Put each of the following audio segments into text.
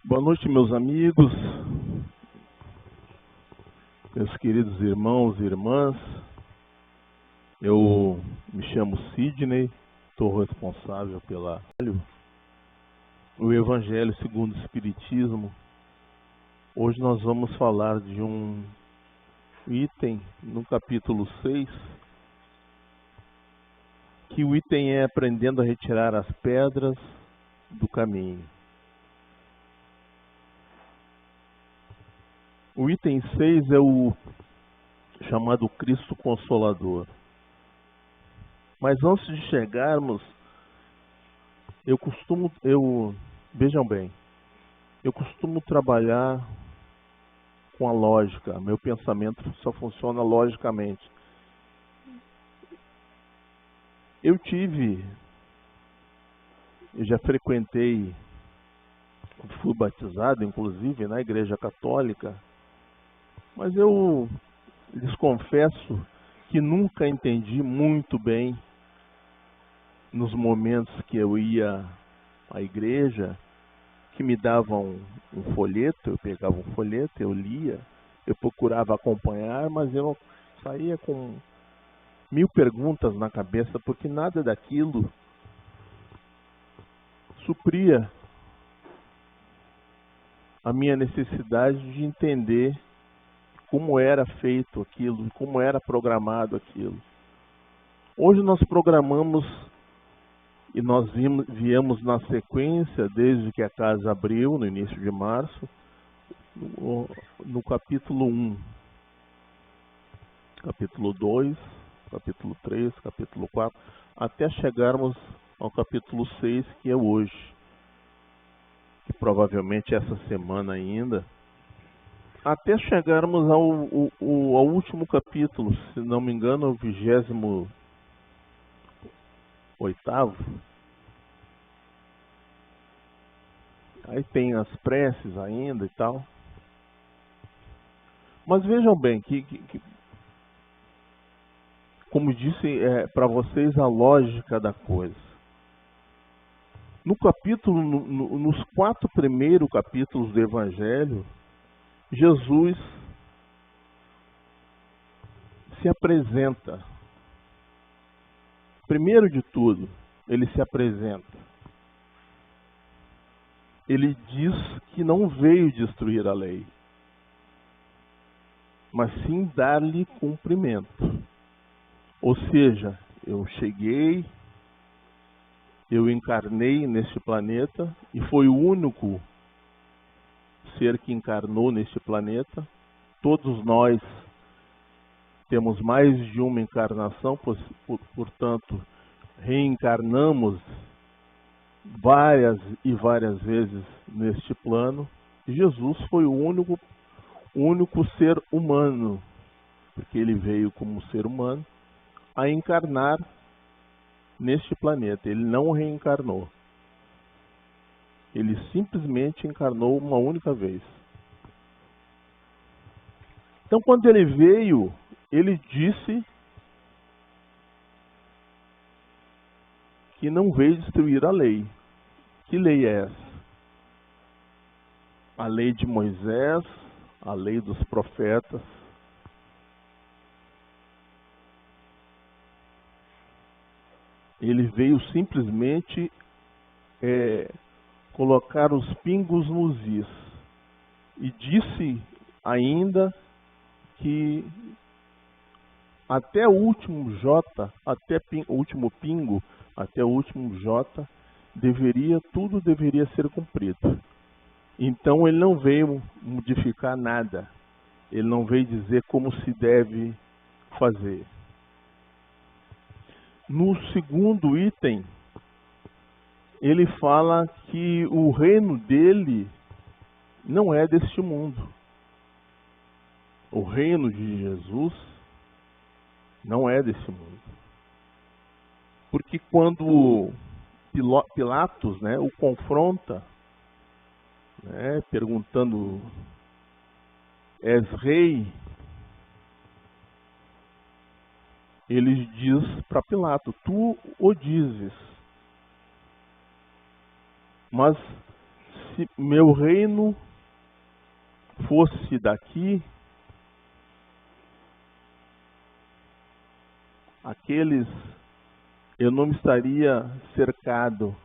Boa noite, meus amigos, meus queridos irmãos e irmãs. Eu me chamo Sidney, estou responsável pela o Evangelho segundo o Espiritismo. Hoje nós vamos falar de um item no capítulo 6, que o item é aprendendo a retirar as pedras do caminho. O item 6 é o chamado Cristo Consolador. Mas antes de chegarmos, vejam bem, eu costumo trabalhar com a lógica. Meu pensamento só funciona logicamente. Eu já frequentei, fui batizado inclusive na Igreja Católica, mas eu lhes confesso que nunca entendi muito bem, nos momentos que eu ia à igreja, que me davam um folheto, eu pegava um folheto, eu lia, eu procurava acompanhar, mas eu saía com 1000 perguntas na cabeça, porque nada daquilo supria a minha necessidade de entender como era feito aquilo, como era programado aquilo. Hoje nós programamos e nós viemos na sequência, desde que a casa abriu, no início de março, no capítulo 1, capítulo 2, capítulo 3, capítulo 4, até chegarmos ao capítulo 6, que é hoje, que provavelmente essa semana ainda, até chegarmos ao último capítulo, se não me engano, o 28º. Aí tem as preces ainda e tal. Mas vejam bem, como disse para vocês, a lógica da coisa. No capítulo, nos 4 primeiros capítulos do Evangelho, Jesus se apresenta. Primeiro de tudo, ele se apresenta. Ele diz que não veio destruir a lei, mas sim dar-lhe cumprimento. Ou seja, eu cheguei, eu encarnei neste planeta, e foi o único ser que encarnou neste planeta. Todos nós temos mais de uma encarnação, portanto, reencarnamos várias e várias vezes neste plano. Jesus foi o único ser humano, porque ele veio como ser humano a encarnar neste planeta. Ele não reencarnou. Ele simplesmente encarnou uma única vez. Então, quando ele veio, ele disse que não veio destruir a lei. Que lei é essa? A lei de Moisés, a lei dos profetas. Ele veio simplesmente colocar os pingos nos is. E disse ainda que até o último J, até o último pingo, até o último J, tudo deveria ser cumprido. Então ele não veio modificar nada. Ele não veio dizer como se deve fazer. No segundo item, ele fala que o reino dele não é deste mundo. O reino de Jesus não é desse mundo. Porque quando Pilatos, o confronta, perguntando: és rei? Ele diz para Pilatos: tu o dizes. Mas se meu reino fosse daqui, eu não estaria cercado,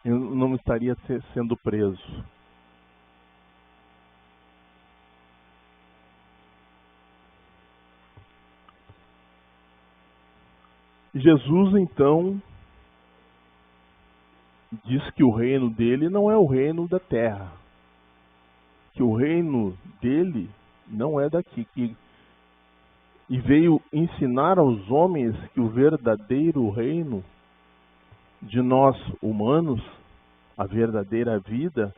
eu não estaria sendo preso. Jesus, então, diz que o reino dele não é o reino da terra, que o reino dele não é daqui, e veio ensinar aos homens que o verdadeiro reino de nós humanos, a verdadeira vida,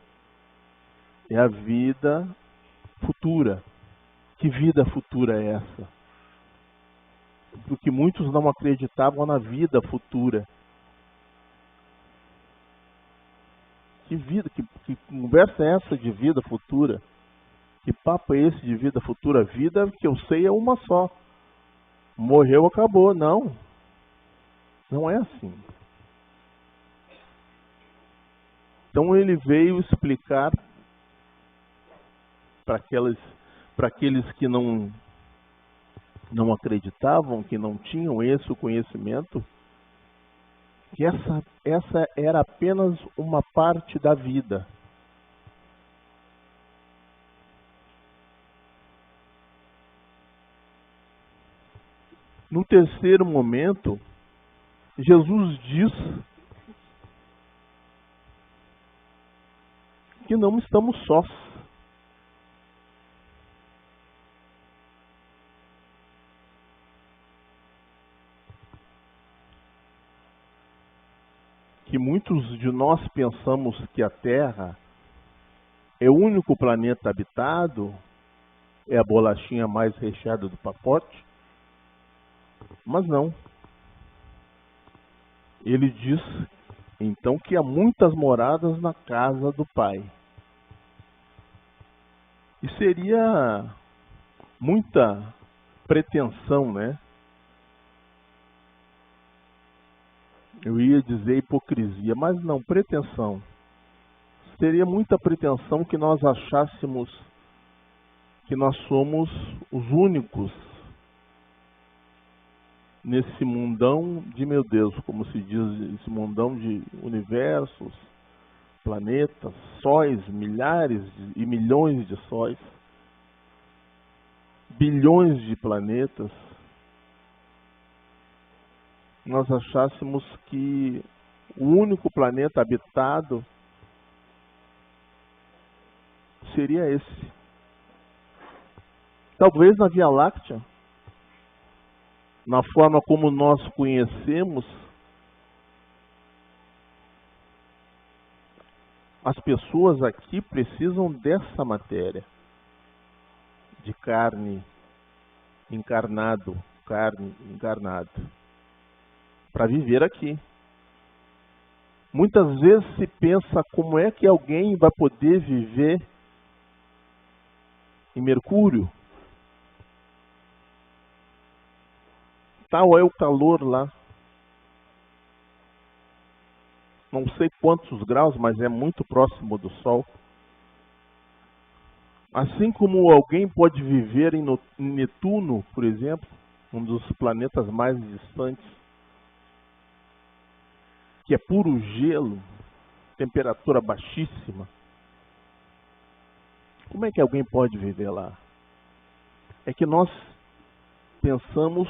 é a vida futura. Que vida futura é essa? Porque muitos não acreditavam na vida futura. Que vida, que conversa é essa de vida futura? Que papo é esse de vida futura? A vida que eu sei é uma só. Morreu, acabou. Não. Não é assim. Então ele veio explicar para aqueles que não acreditavam, que não tinham esse conhecimento, que essa era apenas uma parte da vida. No terceiro momento, Jesus diz que não estamos sós. Que muitos de nós pensamos que a Terra é o único planeta habitado, é a bolachinha mais recheada do pacote, mas não. Ele diz, então, que há muitas moradas na casa do Pai. E seria muita pretensão, né? Eu ia dizer hipocrisia, mas não, pretensão. Seria muita pretensão que nós achássemos que nós somos os únicos nesse mundão de meu Deus, como se diz, esse mundão de universos, planetas, sóis, milhares e milhões de sóis, bilhões de planetas. Nós achássemos que o único planeta habitado seria esse. Talvez na Via Láctea, na forma como nós conhecemos, as pessoas aqui precisam dessa matéria, de carne encarnado, para viver aqui. Muitas vezes se pensa como é que alguém vai poder viver em Mercúrio. Tal é o calor lá. Não sei quantos graus, mas é muito próximo do Sol. Assim como alguém pode viver em Netuno, por exemplo, um dos planetas mais distantes, que é puro gelo, temperatura baixíssima. Como é que alguém pode viver lá? É que nós pensamos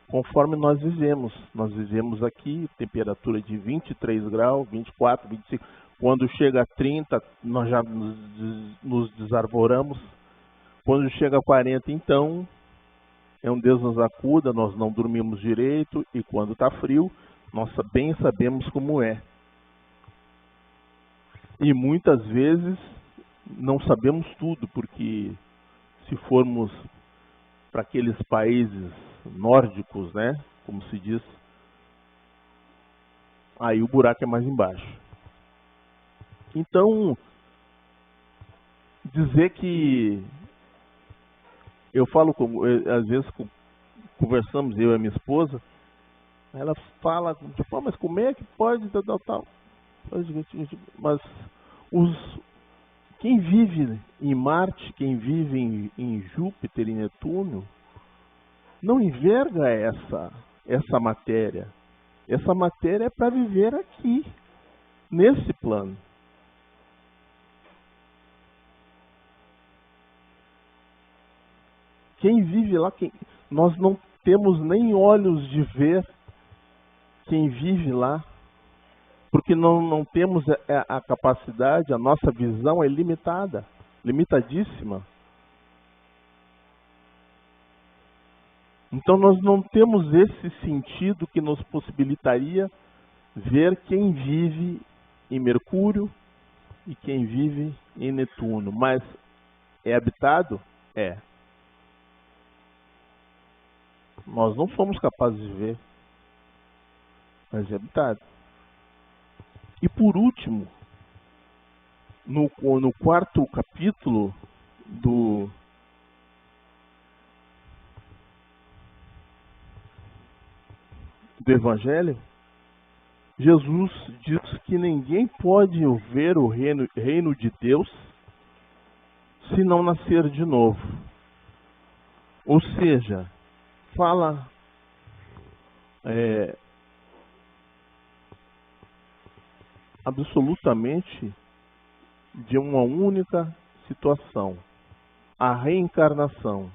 conforme nós vivemos. Nós vivemos aqui, temperatura de 23 graus, 24, 25. Quando chega a 30, nós já nos desarvoramos. Quando chega a 40, então, é um Deus nos acuda, nós não dormimos direito. E quando está frio, nós bem sabemos como é. E muitas vezes não sabemos tudo, porque se formos para aqueles países nórdicos, né, como se diz, aí o buraco é mais embaixo. Então, dizer que eu falo, às vezes conversamos, eu e a minha esposa, ela fala, mas como é que pode tal? Mas quem vive em Marte, quem vive em Júpiter, em Netuno, não enxerga essa matéria. Essa matéria é para viver aqui, nesse plano. Quem vive lá, nós não temos nem olhos de ver quem vive lá, porque não temos a capacidade, a nossa visão é limitada, limitadíssima. Então nós não temos esse sentido que nos possibilitaria ver quem vive em Mercúrio e quem vive em Netuno. Mas é habitado? É. Nós não somos capazes de ver, mas é habitado. E por último, no 4º capítulo do Evangelho, Jesus diz que ninguém pode ver o reino de Deus se não nascer de novo. Ou seja, fala absolutamente de uma única situação: a reencarnação.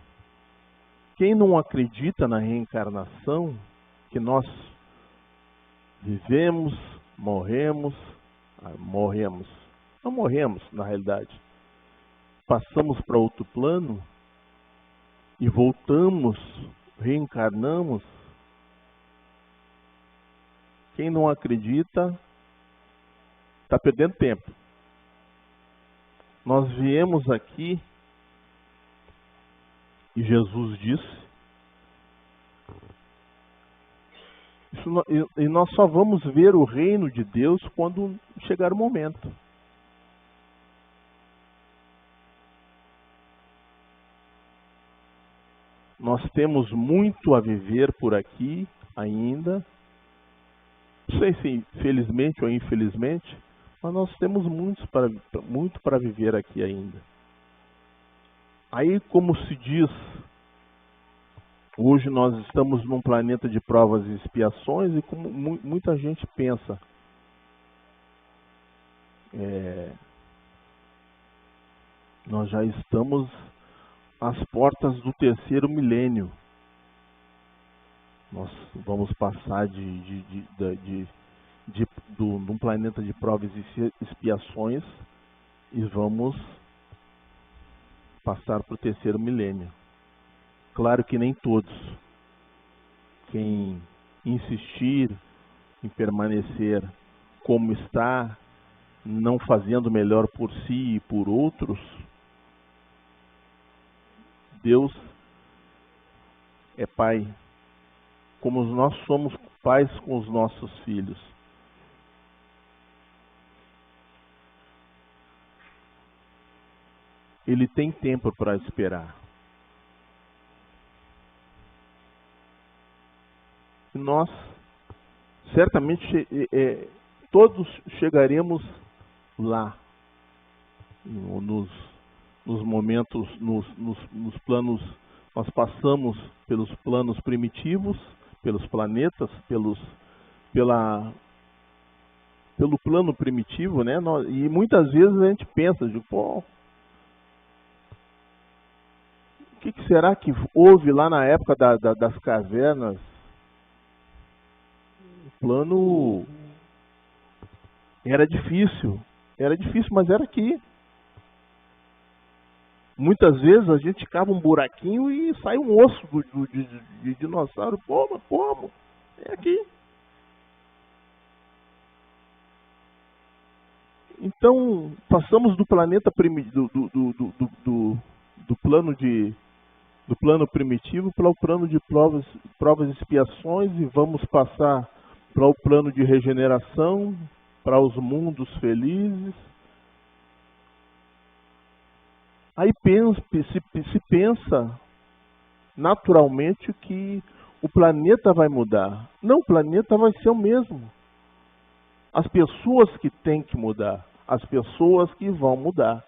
Quem não acredita na reencarnação, que nós vivemos, morremos, não morremos na realidade, passamos para outro plano e voltamos, reencarnamos. Quem não acredita está perdendo tempo. Nós viemos aqui e Jesus disse, e nós só vamos ver o reino de Deus quando chegar o momento. Nós temos muito a viver por aqui ainda. Não sei se felizmente ou infelizmente, mas nós temos muito para viver aqui ainda. Aí, como se diz, hoje nós estamos num planeta de provas e expiações, e como muita gente pensa, nós já estamos às portas do 3º milênio. Nós vamos passar de um planeta de provas e expiações e vamos passar para o 3º milênio. Claro que nem todos. Quem insistir em permanecer como está, não fazendo melhor por si e por outros, Deus é Pai, como nós somos pais com os nossos filhos. Ele tem tempo para esperar. E nós, certamente, todos chegaremos lá, nos momentos, nos planos. Nós passamos pelos planos primitivos, pelos planetas, pelo plano primitivo, né? E muitas vezes a gente pensa, o que será que houve lá na época das cavernas? O plano era difícil, mas era aqui. Muitas vezes a gente cava um buraquinho e sai um osso de dinossauro. Pô, mas como? É aqui. Então, passamos do planeta do plano primitivo para o plano de provas e expiações, e vamos passar para o plano de regeneração, para os mundos felizes. Aí se pensa naturalmente que o planeta vai mudar. Não, o planeta vai ser o mesmo. as pessoas que têm que mudar, as pessoas que vão mudar.